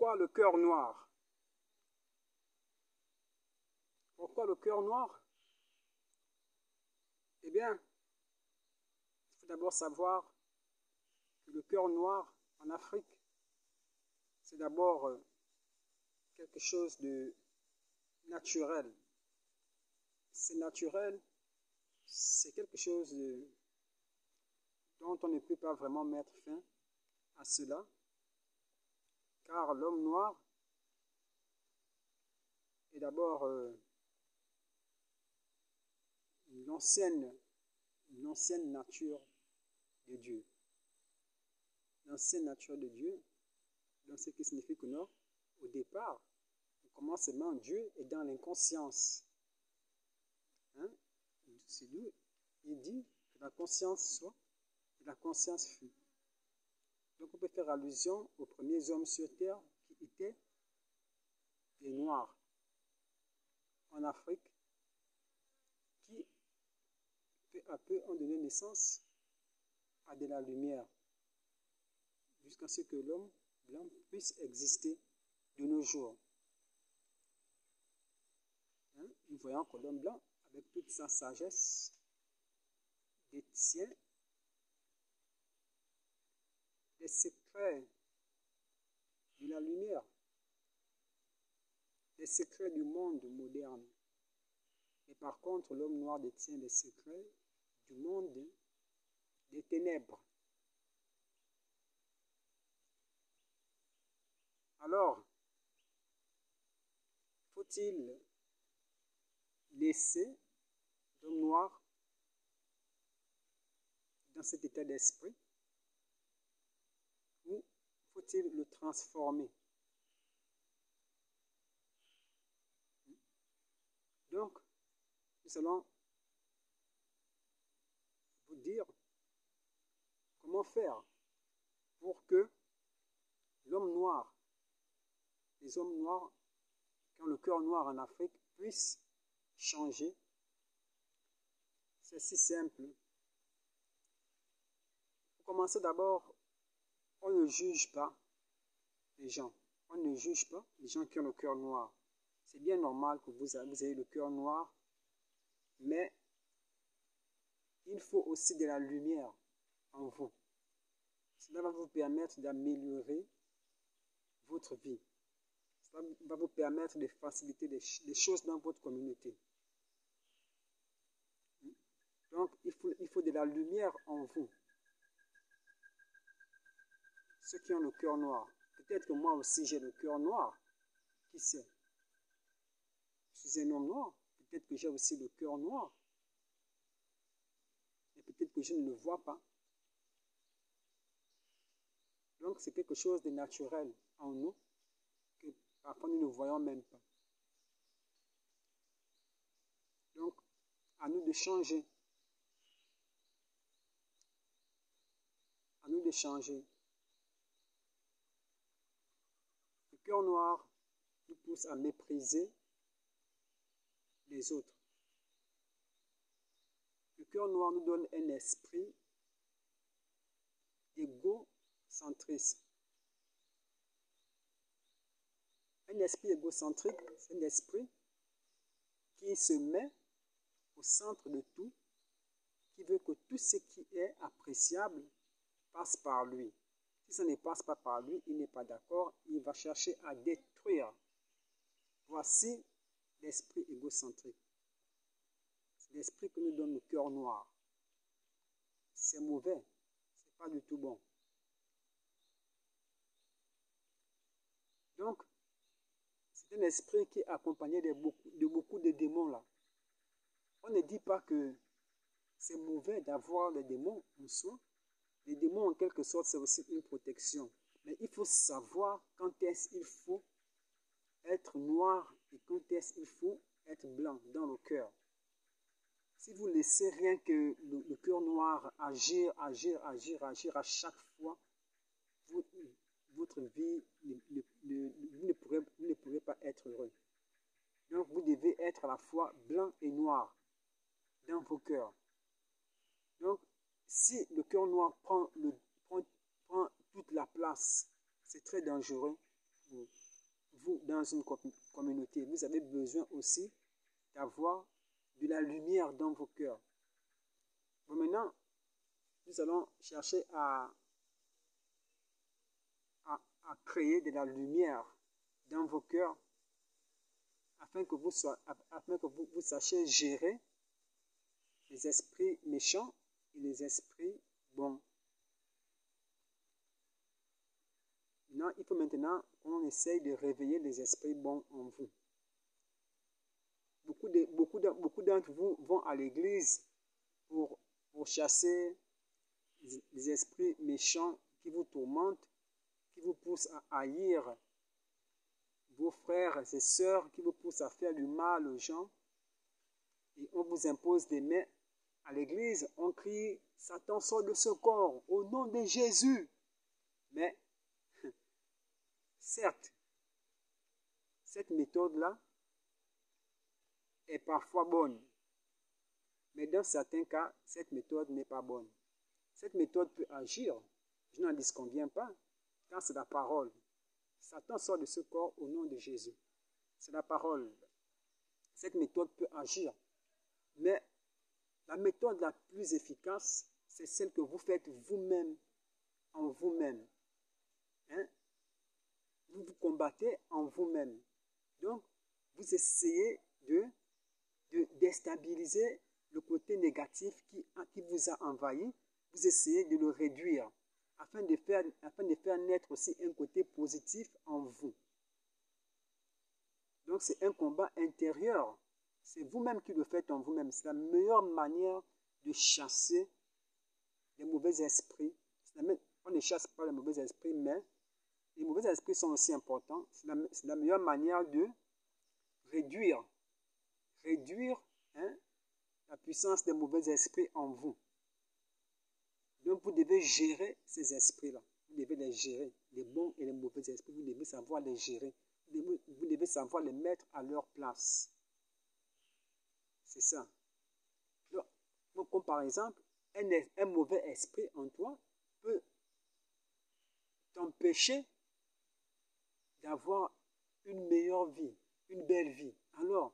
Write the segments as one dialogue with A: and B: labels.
A: Pourquoi le cœur noir? Pourquoi le cœur noir? Eh bien, il faut d'abord savoir que le cœur noir en Afrique, c'est d'abord quelque chose de naturel. C'est naturel, c'est quelque chose dont on ne peut pas vraiment mettre fin à cela, car l'homme noir est d'abord l'ancienne nature de Dieu. L'ancienne nature de Dieu, donc ce qui signifie que non, au départ, au commencement, Dieu est dans l'inconscience. Hein? C'est d'où il dit que la conscience soit et la conscience fut. Donc on peut faire allusion aux premiers hommes sur terre qui étaient des Noirs en Afrique, qui peu à peu ont donné naissance à de la lumière, jusqu'à ce que l'homme blanc puisse exister de nos jours. Hein? Nous voyons que l'homme blanc, avec toute sa sagesse, détient les secrets de la lumière, les secrets du monde moderne. Et par contre, l'homme noir détient les secrets du monde des ténèbres. Alors, faut-il laisser l'homme noir dans cet état d'esprit ou faut-il le transformer? Donc, nous allons vous dire comment faire pour que l'homme noir, les hommes noirs qui ont le cœur noir en Afrique puissent changer. C'est si simple. Pour commencer d'abord, on ne juge pas les gens. On ne juge pas les gens qui ont le cœur noir. C'est bien normal que vous ayez le cœur noir, mais il faut aussi de la lumière en vous. Cela va vous permettre d'améliorer votre vie. Cela va vous permettre de faciliter des choses dans votre communauté. Donc, il faut de la lumière en vous. Ceux qui ont le cœur noir. Peut-être que moi aussi j'ai le cœur noir. Qui sait? Je suis un homme noir. Peut-être que j'ai aussi le cœur noir. Et peut-être que je ne le vois pas. Donc, c'est quelque chose de naturel en nous que parfois nous ne voyons même pas. Donc, à nous de changer. À nous de changer. Le cœur noir nous pousse à mépriser les autres. Le cœur noir nous donne un esprit égocentrisme. Un esprit égocentrique, c'est un esprit qui se met au centre de tout, qui veut que tout ce qui est appréciable passe par lui. Si ça ne passe pas par lui, il n'est pas d'accord, il va chercher à détruire. Voici l'esprit égocentrique. C'est l'esprit que nous donne le cœur noir. C'est mauvais, c'est pas du tout bon. Donc, c'est un esprit qui est accompagné de beaucoup de démons là. On ne dit pas que c'est mauvais d'avoir des démons en soi. Les démons, en quelque sorte, c'est aussi une protection. Mais il faut savoir quand est-ce qu'il faut être noir et quand est-ce qu'il faut être blanc dans le cœur. Si vous laissez rien que le cœur noir agir à chaque fois, votre vie, vous ne pourrez pas être heureux. Donc vous devez être à la fois blanc et noir dans vos cœurs. Donc, si le cœur noir prend toute la place, c'est très dangereux vous, dans une communauté, vous avez besoin aussi d'avoir de la lumière dans vos cœurs. Bon, maintenant, nous allons chercher à créer de la lumière dans vos cœurs afin que vous sachiez gérer les esprits méchants et les esprits bons. Maintenant, il faut maintenant qu'on essaye de réveiller les esprits bons en vous. Beaucoup d'entre vous vont à l'église pour chasser les esprits méchants qui vous tourmentent, qui vous poussent à haïr vos frères et sœurs, qui vous poussent à faire du mal aux gens. Et on vous impose des mains. À l'église, on crie « Satan sort de ce corps au nom de Jésus ». Mais, certes, cette méthode-là est parfois bonne. Mais dans certains cas, cette méthode n'est pas bonne. Cette méthode peut agir, je n'en disconviens pas, car c'est la parole. Satan sort de ce corps au nom de Jésus. C'est la parole. Cette méthode peut agir. Mais la méthode la plus efficace, c'est celle que vous faites vous-même, en vous-même. Hein? Vous vous combattez en vous-même. Donc, vous essayez de déstabiliser le côté négatif qui vous a envahi. Vous essayez de le réduire afin de faire naître aussi un côté positif en vous. Donc, c'est un combat intérieur. C'est vous-même qui le faites en vous-même. C'est la meilleure manière de chasser les mauvais esprits. On ne chasse pas les mauvais esprits, mais les mauvais esprits sont aussi importants. C'est la meilleure manière de réduire la puissance des mauvais esprits en vous. Donc, vous devez gérer ces esprits-là. Vous devez les gérer, les bons et les mauvais esprits. Vous devez savoir les gérer. Vous devez savoir les mettre à leur place. C'est ça. Donc, comme par exemple, un mauvais esprit en toi peut t'empêcher d'avoir une meilleure vie, une belle vie. Alors,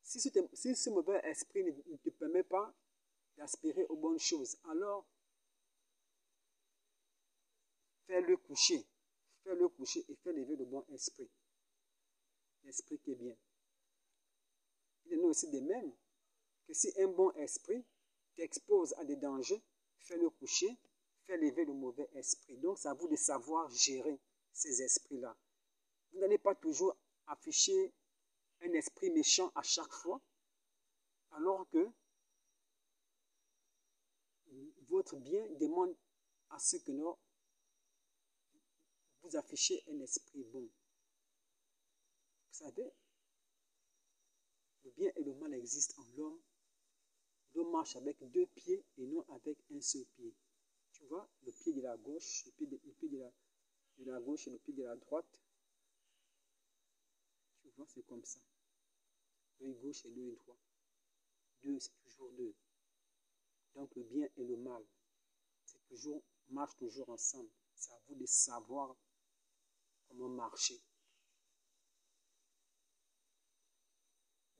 A: si ce mauvais esprit ne te permet pas d'aspirer aux bonnes choses, alors fais-le coucher. Fais-le coucher et fais lever le bon esprit. L'esprit qui est bien. Il y en a aussi des mêmes que si un bon esprit t'expose à des dangers, fais-le coucher, fais lever le mauvais esprit. Donc, c'est à vous de savoir gérer ces esprits-là. Vous n'allez pas toujours afficher un esprit méchant à chaque fois, alors que votre bien demande à ce que vous affichez un esprit bon. Vous savez, le bien et le mal existent en l'homme. L'homme marche avec deux pieds et non avec un seul pied. Tu vois, le pied de la gauche, le pied de la gauche et le pied de la droite. Tu vois, c'est comme ça. L'œil gauche et l'œil droit. Deux, c'est toujours deux. Donc le bien et le mal, marchent toujours ensemble. C'est à vous de savoir comment marcher.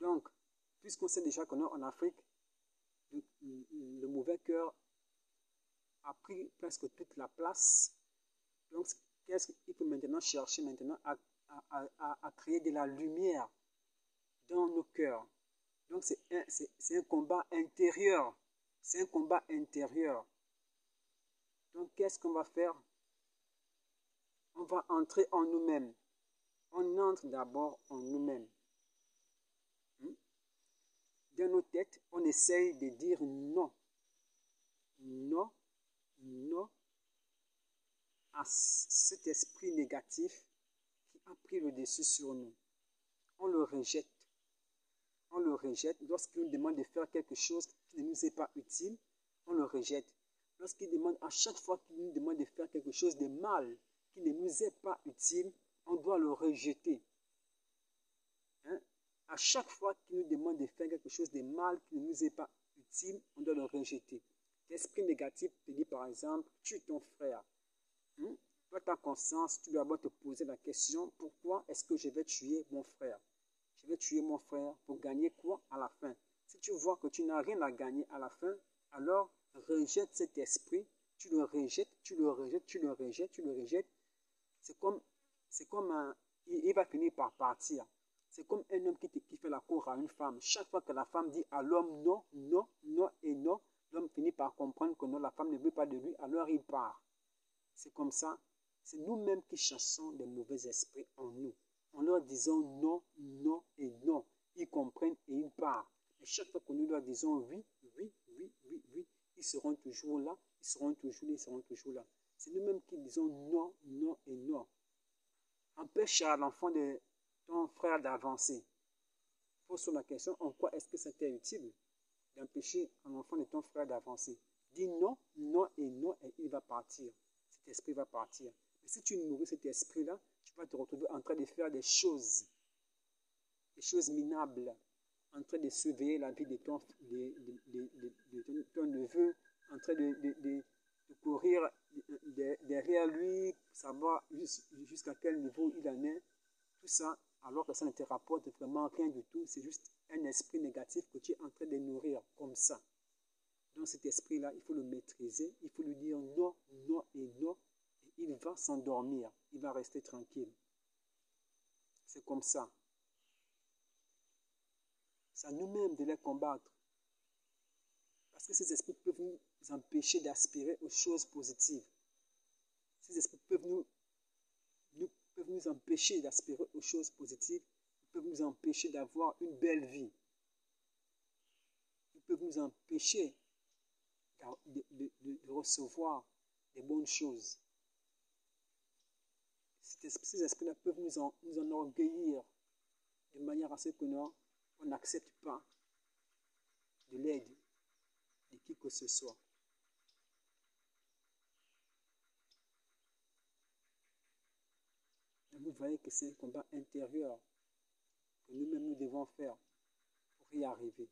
A: Donc, puisqu'on sait déjà qu'en Afrique, le mauvais cœur a pris presque toute la place. Donc, qu'est-ce qu'il faut maintenant chercher à créer de la lumière dans nos cœurs. Donc, c'est un combat intérieur. C'est un combat intérieur. Donc, qu'est-ce qu'on va faire? On va entrer en nous-mêmes. On entre d'abord en nous-mêmes. Dans nos têtes, on essaye de dire non. Non, non à cet esprit négatif qui a pris le dessus sur nous. On le rejette. On le rejette. Lorsqu'il nous demande de faire quelque chose qui ne nous est pas utile, on le rejette. Lorsqu'il demande, à chaque fois qu'il nous demande de faire quelque chose de mal qui ne nous est pas utile, on doit le rejeter. À chaque fois qu'il nous demande de faire quelque chose de mal qui ne nous est pas utile, on doit le rejeter. L'esprit négatif te dit par exemple, tue ton frère. Toi, ta conscience, tu dois d'abord te poser la question, pourquoi est-ce que je vais tuer mon frère? Je vais tuer mon frère pour gagner quoi à la fin? Si tu vois que tu n'as rien à gagner à la fin, alors rejette cet esprit, tu le rejettes, tu le rejettes, tu le rejettes, tu le rejettes. C'est comme il va finir par partir. C'est comme un homme qui fait la cour à une femme. Chaque fois que la femme dit à l'homme non, non, non et non, l'homme finit par comprendre que non, la femme ne veut pas de lui, alors il part. C'est comme ça. C'est nous-mêmes qui chassons les mauvais esprits en nous. En leur disant non, non et non. Ils comprennent et ils partent. Et chaque fois que nous leur disons oui, oui, oui, oui, oui, ils seront toujours là, ils seront toujours là, ils seront toujours là. C'est nous-mêmes qui disons non, non et non. Empêche à l'enfant de ton frère d'avancer. Pose-toi la question, en quoi est-ce que c'était utile d'empêcher un enfant de ton frère d'avancer? Dis non, non et non et il va partir. Cet esprit va partir. Mais si tu nourris cet esprit-là, tu vas te retrouver en train de faire des choses minables, en train de surveiller la vie de ton neveu, en train de courir derrière lui, savoir jusqu'à quel niveau il en est, tout ça, alors que ça ne te rapporte vraiment rien du tout, c'est juste un esprit négatif que tu es en train de nourrir comme ça. Donc cet esprit-là, il faut le maîtriser, il faut lui dire non, non et non, et il va s'endormir, il va rester tranquille. C'est comme ça. C'est à nous-mêmes de les combattre. Parce que ces esprits peuvent nous empêcher d'aspirer aux choses positives. Ces esprits peuvent nous empêcher d'aspirer aux choses positives. Ils peuvent nous empêcher d'avoir une belle vie. Ils peuvent nous empêcher de recevoir des bonnes choses. Ces esprits-là peuvent nous enorgueillir de manière à ce que on n'accepte pas de l'aide de qui que ce soit. Et vous voyez que c'est un combat intérieur que nous-mêmes nous devons faire pour y arriver.